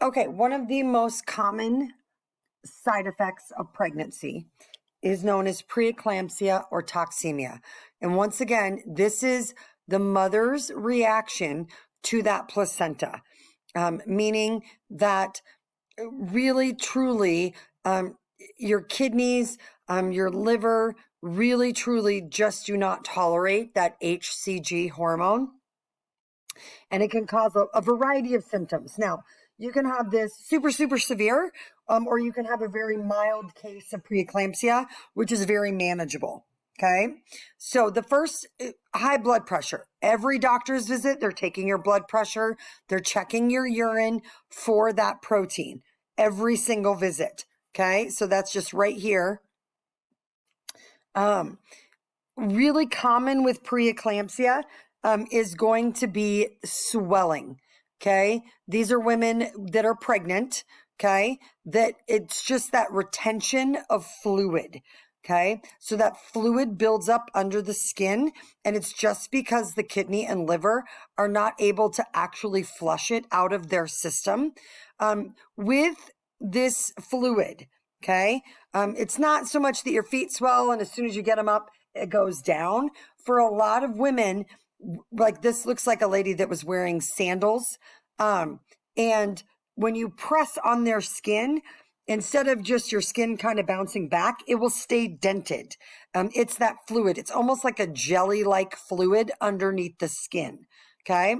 Okay, one of the most common side effects of pregnancy is known as preeclampsia or toxemia. And once again, this is the mother's reaction to that placenta, meaning that really, truly, your kidneys, your liver really, truly just do not tolerate that HCG hormone. And it can cause a variety of symptoms. Now, you can have this super, super severe, or you can have a very mild case of preeclampsia, which is very manageable. Okay. So the first, high blood pressure. Every doctor's visit, they're taking your blood pressure. They're checking your urine for that protein every single visit. Okay. So that's just right here. Really common with preeclampsia is going to be swelling. Okay. These are women that are pregnant. Okay. That it's just that retention of fluid. Okay. So that fluid builds up under the skin, and it's just because the kidney and liver are not able to actually flush it out of their system. With this fluid, okay, it's not so much that your feet swell and as soon as you get them up, it goes down. For a lot of women, like this looks like a lady that was wearing sandals. And when you press on their skin, instead of just your skin kind of bouncing back, it will stay dented. It's that fluid. It's almost like a jelly-like fluid underneath the skin. Okay.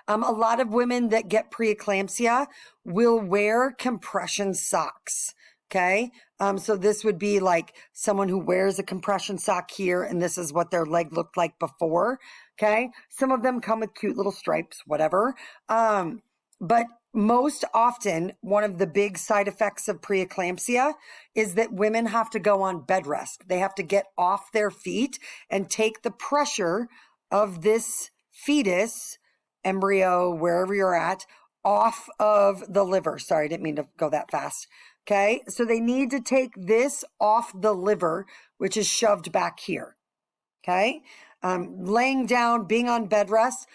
A lot of women that get preeclampsia will wear compression socks. Okay. So this would be like someone who wears a compression sock here, and this is what their leg looked like before. Okay. Some of them come with cute little stripes, whatever. But most often, one of the big side effects of preeclampsia is that women have to go on bed rest. They have to get off their feet and take the pressure of this fetus, embryo, wherever you're at, off of the liver. Sorry, I didn't mean to go that fast. Okay. So they need to take this off the liver, which is shoved back here. Okay. Laying down, being on bed rest,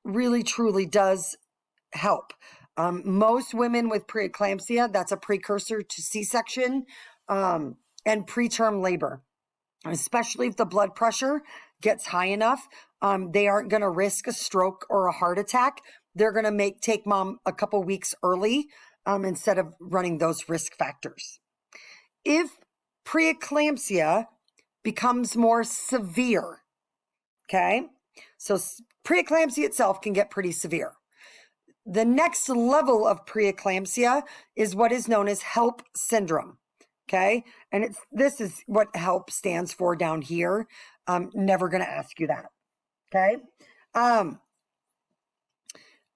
really truly does help. Most women with preeclampsia, that's a precursor to C-section, and preterm labor, especially if the blood pressure gets high enough. They aren't going to risk a stroke or a heart attack. They're going to take mom a couple weeks early, instead of running those risk factors. If preeclampsia becomes more severe, okay, so preeclampsia itself can get pretty severe. The next level of preeclampsia is what is known as HELP syndrome. Okay. And this is what HELP stands for down here. Never going to ask you that. Okay.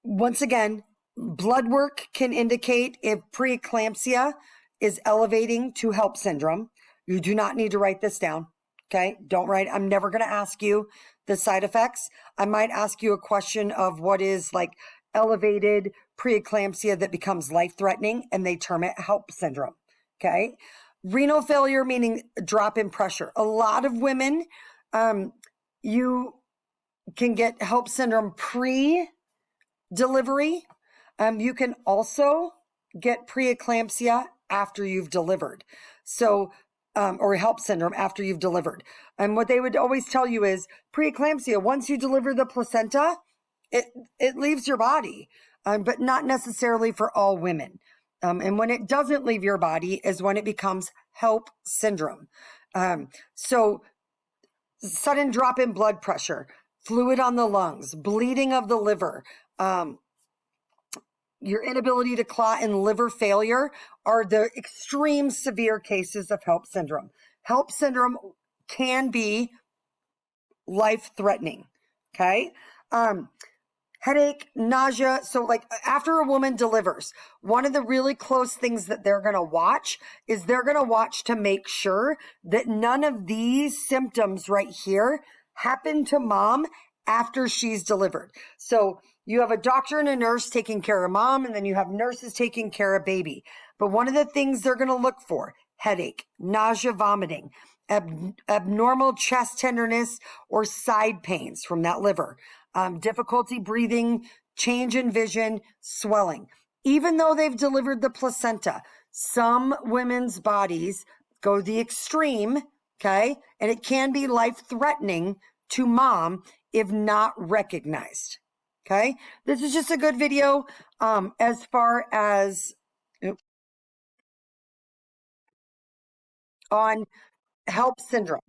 Once again, blood work can indicate if preeclampsia is elevating to HELP syndrome. You do not need to write this down. Okay. Don't write. I'm never going to ask you the side effects. I might ask you a question of what is like elevated preeclampsia that becomes life-threatening, and they term it HELP syndrome. Okay. Renal failure, meaning drop in pressure. A lot of women, you can get HELP syndrome pre-delivery. You can also get preeclampsia after you've delivered. So, or HELP syndrome after you've delivered. And what they would always tell you is preeclampsia, once you deliver the placenta, it leaves your body, but not necessarily for all women. And when it doesn't leave your body is when it becomes HELP syndrome. So sudden drop in blood pressure, fluid on the lungs, bleeding of the liver, your inability to clot, and liver failure are the extreme severe cases of HELP syndrome. HELP syndrome can be life-threatening. Okay. Headache, nausea. So like after a woman delivers, one of the really close things that they're going to watch is they're going to watch to make sure that none of these symptoms right here happen to mom after she's delivered. So you have a doctor and a nurse taking care of mom, and then you have nurses taking care of baby. But one of the things they're going to look for, headache, nausea, vomiting, abnormal chest tenderness or side pains from that liver, difficulty breathing, change in vision, swelling. even though they've delivered the placenta, some women's bodies go the extreme, okay? And it can be life-threatening to mom if not recognized, okay? This is just a good video as far as on HELLP syndrome.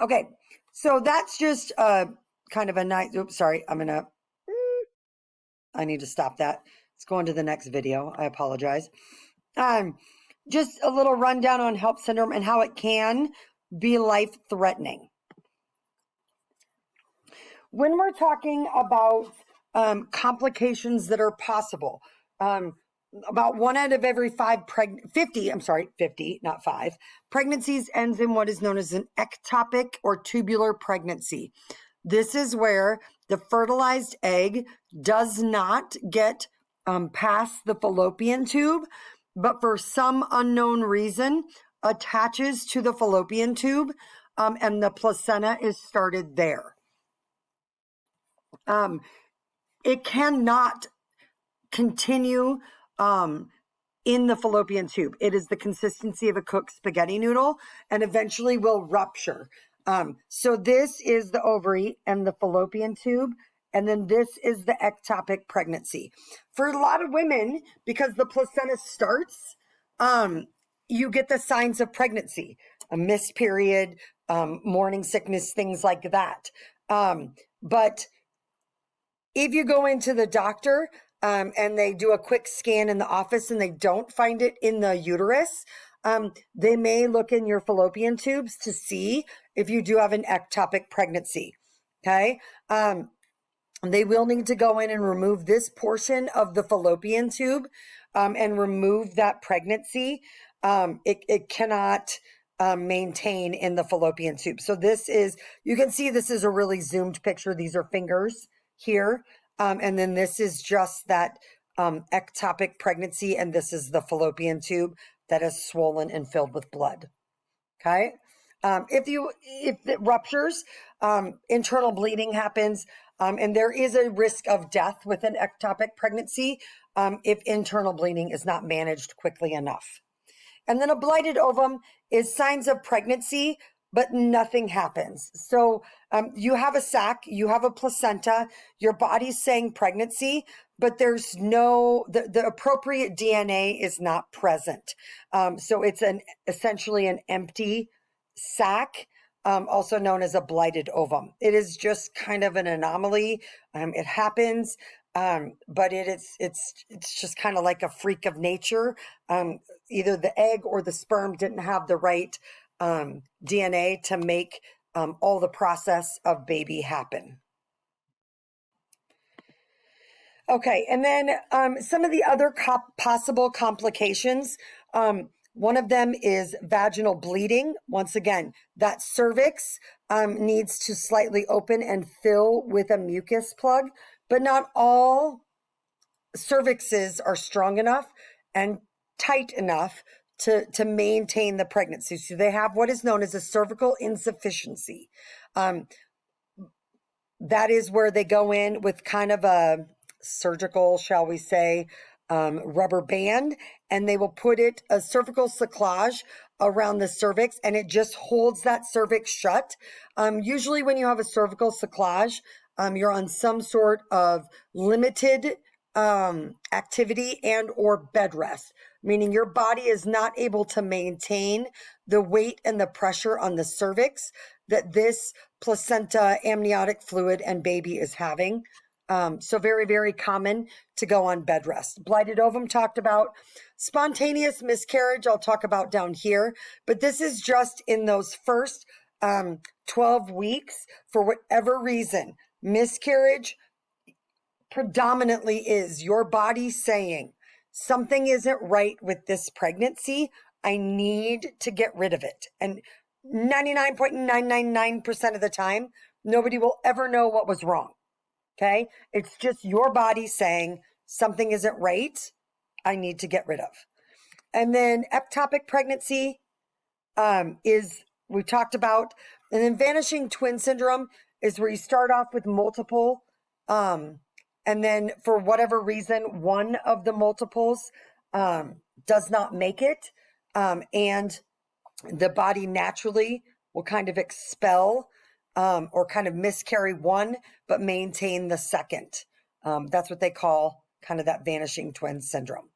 Okay, so that's just kind of a nice, oops, sorry, I need to stop that. Let's go on to the next video. I apologize. Um, just a little rundown on HELLP syndrome and how it can be life-threatening. When we're talking about complications that are possible, about 1 out of every 50, not 5, pregnancies ends in what is known as an ectopic or tubular pregnancy. This is where the fertilized egg does not get past the fallopian tube, but for some unknown reason attaches to the fallopian tube, and the placenta is started there. It cannot continue in the fallopian tube. It is the consistency of a cooked spaghetti noodle and eventually will rupture. So this is the ovary and the fallopian tube, and then this is the ectopic pregnancy. For a lot of women, because the placenta starts, you get the signs of pregnancy, a missed period, morning sickness, things like that. But if you go into the doctor, and they do a quick scan in the office and they don't find it in the uterus, they may look in your fallopian tubes to see if you do have an ectopic pregnancy. Okay. They will need to go in and remove this portion of the fallopian tube, and remove that pregnancy. It cannot maintain in the fallopian tube. So this is, you can see this is a really zoomed picture. These are fingers here. And then this is just that ectopic pregnancy. And this is the fallopian tube that is swollen and filled with blood. Okay. If it ruptures, internal bleeding happens, and there is a risk of death with an ectopic pregnancy if internal bleeding is not managed quickly enough. And then a blighted ovum is signs of pregnancy, but nothing happens. So you have a sac, you have a placenta, your body's saying pregnancy, but there's the appropriate DNA is not present. So it's essentially an empty sac, also known as a blighted ovum. It is just kind of an anomaly. It happens, but it's just kind of like a freak of nature. Either the egg or the sperm didn't have the right DNA to make all the process of baby happen. Okay, and then some of the other possible complications. One of them is vaginal bleeding. Once again, that cervix needs to slightly open and fill with a mucus plug, but not all cervixes are strong enough and tight enough to maintain the pregnancy. So they have what is known as a cervical insufficiency. That is where they go in with kind of a surgical, shall we say, rubber band, and they will put a cervical cerclage around the cervix, and it just holds that cervix shut. Usually when you have a cervical cerclage, you're on some sort of limited activity and or bed rest, meaning your body is not able to maintain the weight and the pressure on the cervix that this placenta, amniotic fluid, and baby is having. So very, very common to go on bed rest. Blighted ovum talked about. Spontaneous miscarriage, I'll talk about down here, but this is just in those first 12 weeks. For whatever reason, miscarriage predominantly is your body saying something isn't right with this pregnancy. I need to get rid of it. And 99.999% of the time, nobody will ever know what was wrong. Okay. It's just your body saying something isn't right. I need to get rid of. And then ectopic pregnancy we talked about. And then vanishing twin syndrome is where you start off with multiple, and then for whatever reason, one of the multiples does not make it. And the body naturally will kind of expel or kind of miscarry one, but maintain the second. That's what they call kind of that vanishing twin syndrome.